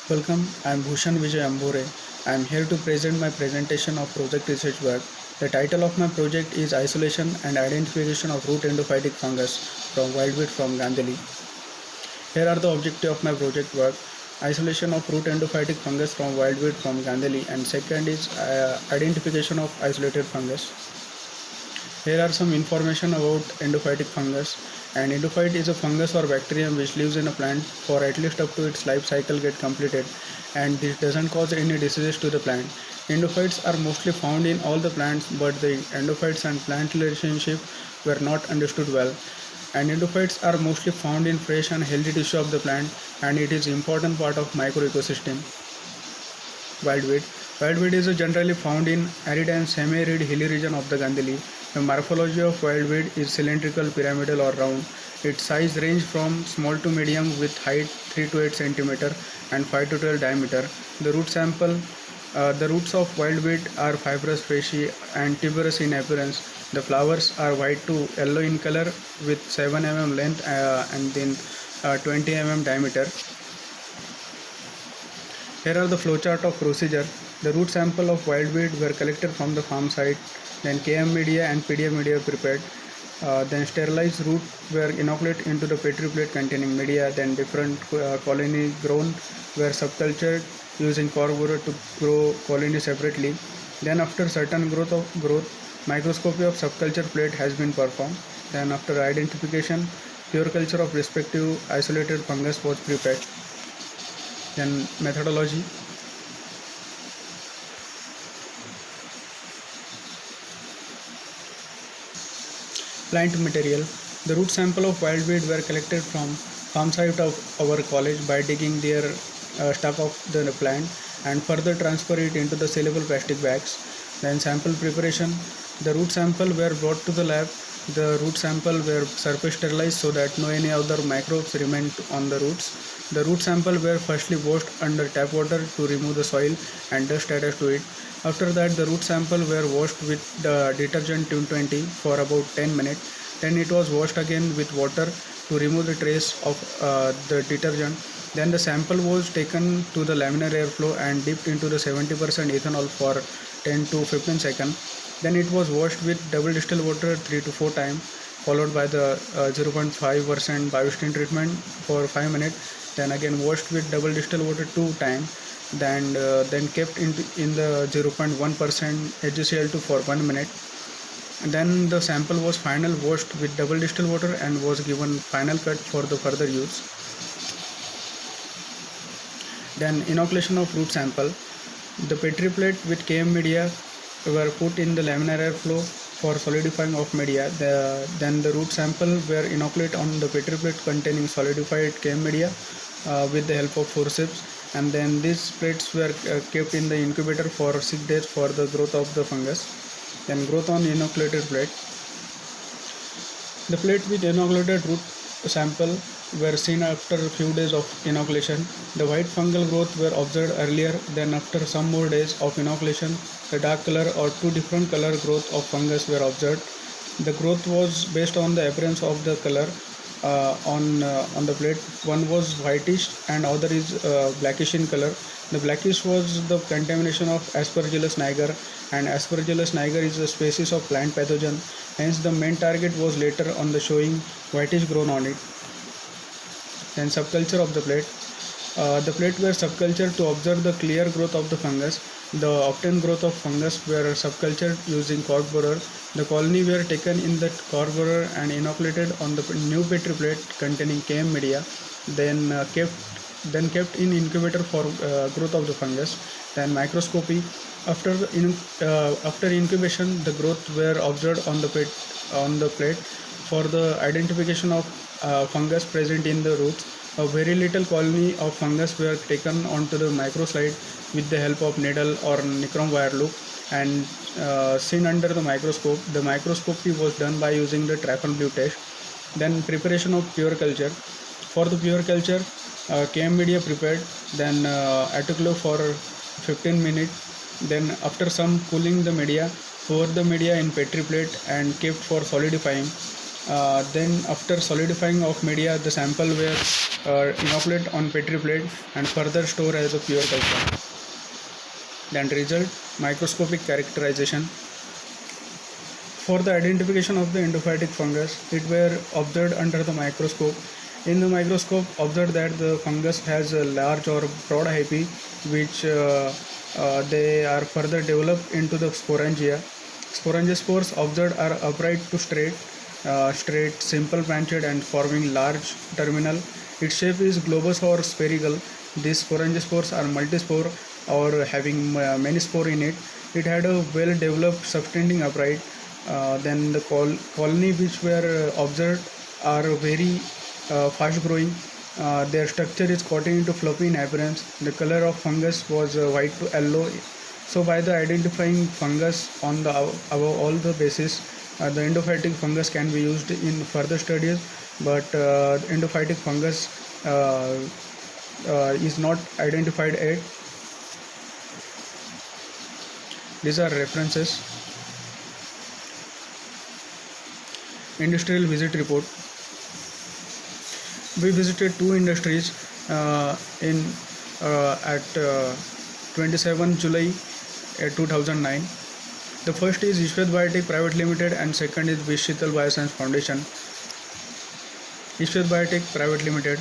Welcome, I am Bhushan Vijay Ambore. I am here to present my presentation of project research work. The title of my project is Isolation and Identification of Root Endophytic Fungus from Wildweed from Gandhili. Here are the objectives of my project work. Isolation of root endophytic fungus from wildweed from Gandhili, and second is identification of isolated fungus. Here are some information about endophytic fungus. And endophyte is a fungus or bacterium which lives in a plant for at least up to its life cycle get completed, and this doesn't cause any diseases to the plant. Endophytes are mostly found in all the plants, but the endophytes and plant relationship were not understood well. And endophytes are mostly found in fresh and healthy tissue of the plant, and it is important part of microecosystem. Wildweed. Wildweed is generally found in arid and semi-arid hilly region of the Gandhili. The morphology of wildweed is cylindrical, pyramidal or round. Its size range from small to medium with height 3 to 8 cm and 5 to 12 diameter. The roots of wildweed are fibrous, fleshy and tuberous in appearance. The flowers are white to yellow in color with 7 mm length and then 20 mm diameter. Here are the flowchart of procedure. The root sample of wildweed were collected from the farm site, then KM media and PDF media prepared, then sterilized root were inoculated into the petri plate containing media, then different colony grown were subcultured using core borer to grow colony separately. Then after certain growth, microscopy of subculture plate has been performed. Then after identification, pure culture of respective isolated fungus was prepared. Then methodology. Plant material. The root sample of wildweed were collected from farm site of our college by digging their stock of the plant and further transfer it into the sellable plastic bags. Then sample preparation. The root sample were brought to the lab. The root sample were surface sterilized so that no any other microbes remained on the roots. The root sample were firstly washed under tap water to remove the soil and dust attached to it. After that, the root sample were washed with the detergent 220 for about 10 minutes. Then it was washed again with water to remove the trace of the detergent. Then the sample was taken to the laminar airflow and dipped into the 70% ethanol for 10 to 15 seconds. Then it was washed with double distilled water 3 to 4 times, followed by the 0.5% biostin treatment for 5 minutes. Then again washed with double distilled water 2 times. Then kept in the 0.1% HgCl2 for 1 minute. And then the sample was final washed with double distilled water and was given final cut for the further use. Then inoculation of root sample. The petri plate with KM media were put in the laminar airflow for solidifying of media. Then the root sample were inoculated on the petri plate containing solidified KM media with the help of forceps, and then these plates were kept in the incubator for 6 days for the growth of the fungus. Then growth on inoculated plate. The plate with inoculated root sample were seen after a few days of inoculation. The white fungal growth were observed earlier. Then after some more days of inoculation, the dark color or two different color growth of fungus were observed. The growth was based on the appearance of the color on the plate. One was whitish and other is blackish in color. The blackish was the contamination of Aspergillus niger, and Aspergillus niger is a species of plant pathogen. Hence the main target was later on the showing whitish grown on it. Then subculture of the plate. The plate were subcultured to observe the clear growth of the fungus. The obtained growth of fungus were subcultured using cork borer. The colony were taken in the cork borer and inoculated on the new petri plate containing KM media, then kept in incubator for growth of the fungus. Then microscopy. After incubation, the growth were observed on the plate for the identification of fungus present in the roots. A very little colony of fungus were taken onto the microslide with the help of needle or nichrome wire loop and seen under the microscope. The microscopy was done by using the Traphan blue test. Then preparation of pure culture. For the pure culture, KM media prepared, then autoclave for 15 minutes. Then after some cooling the media, pour the media in petri plate and kept for solidifying. Then after solidifying of media, the sample were inoculated on petri plate and further stored as a pure culture. Then result, microscopic characterization. For the identification of the endophytic fungus, it were observed under the microscope. In the microscope, observed that the fungus has a large or broad hyphae, which they are further developed into the sporangia. Sporangiospores observed are upright to straight, simple branched and forming large terminal. Its shape is globous or spherical. These sporangiospores are multispore or having many spore in it. It had a well developed subtending upright. Then the colony which were observed are very fast growing. Their structure is cotton into floppy in appearance. The color of fungus was white to yellow. So by the identifying fungus on the above all the basis, the endophytic fungus can be used in further studies, but endophytic fungus is not identified yet. These are references. Industrial visit report. We visited two industries in at 27 July 2009. The first is Ishwat Biotech Private Limited and second is Vish Sheetal Bioscience Foundation. Ishwat Biotech Private Limited.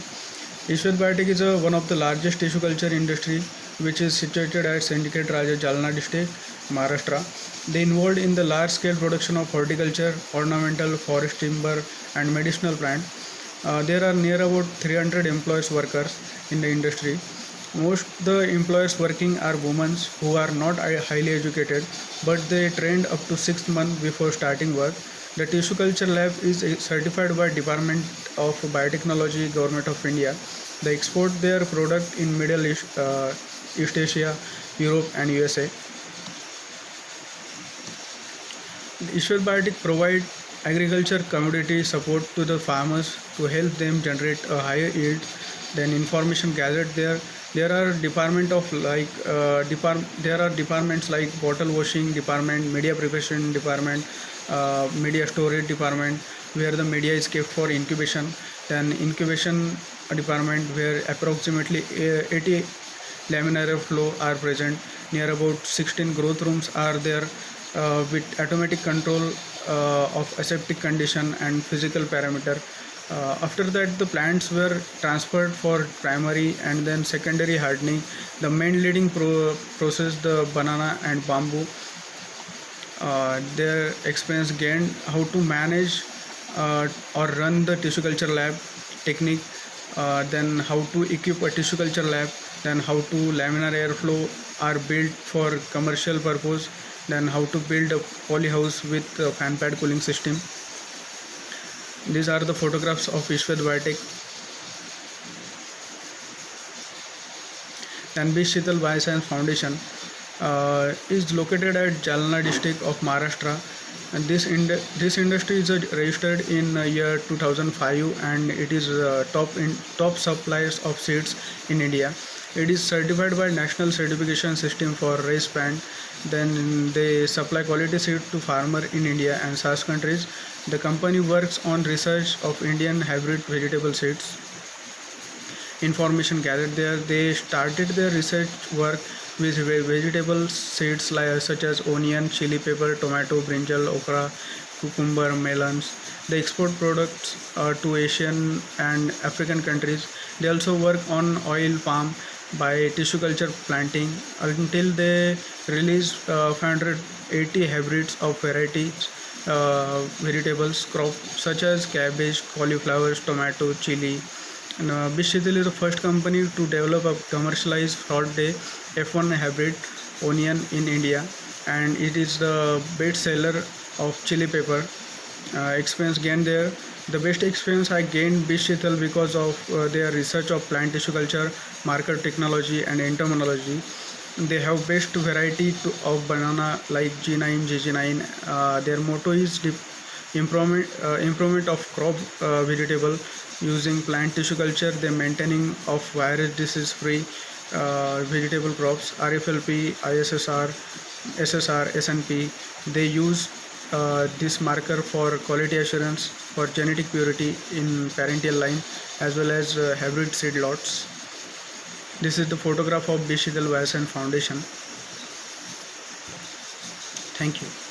Ishwat Biotech is one of the largest tissue culture industry which is situated at Syndicate Raja, Jalna district, Maharashtra. They involved in the large scale production of horticulture, ornamental, forest timber and medicinal plant. There are near about 300 employees workers in the industry. Most the employees working are women who are not highly educated, but they trained up to 6 months before starting work. The tissue culture lab is certified by Department of Biotechnology, Government of India. They export their product in Middle East, East Asia, Europe and USA. Ishwat Biotech provide agriculture commodity support to the farmers to help them generate a higher yield. Then information gathered there. There are departments like bottle washing department, media preparation department, media storage department, where the media is kept for incubation. Then incubation department where approximately 80 laminar flow are present. Near about 16 growth rooms are there with automatic control of aseptic condition and physical parameter. After that, the plants were transferred for primary and then secondary hardening. The main leading process, the banana and bamboo. Their experience gained how to manage or run the tissue culture lab technique, then how to equip a tissue culture lab, then how to laminar airflow are built for commercial purpose, then how to build a polyhouse with a fan pad cooling system. These are the photographs of Ishwat Biotech. Then Vish Sheetal Bioscience Foundation is located at Jalna district of Maharashtra. And this industry is registered in year 2005 and it is top suppliers of seeds in India. It is certified by National Certification System for rice plant. Then they supply quality seed to farmer in India and SAARC countries. The company works on research of Indian hybrid vegetable seeds. Information gathered there. They started their research work with vegetable seeds such as onion, chili pepper, tomato, brinjal, okra, cucumber, melons. They export products to Asian and African countries. They also work on oil palm by tissue culture planting until they release 580 hybrids of varieties vegetables crops such as cabbage, cauliflowers, tomato, chili. And Vish Sheetal is the first company to develop a commercialized fraud day F1 hybrid onion in India, and it is the best seller of chili pepper. Experience gained there. The best experience I gained Vish Sheetal because of their research of plant tissue culture, marker technology and entomology. They have best variety of banana like G9, GG9. Their motto is improvement of crop vegetable using plant tissue culture. They maintaining of virus disease free vegetable crops, RFLP, ISSR, SSR, SNP. They use this marker for quality assurance. for genetic purity in parental line as well as hybrid seed lots. This is the photograph of B. Shidal Vyas and Foundation. Thank you.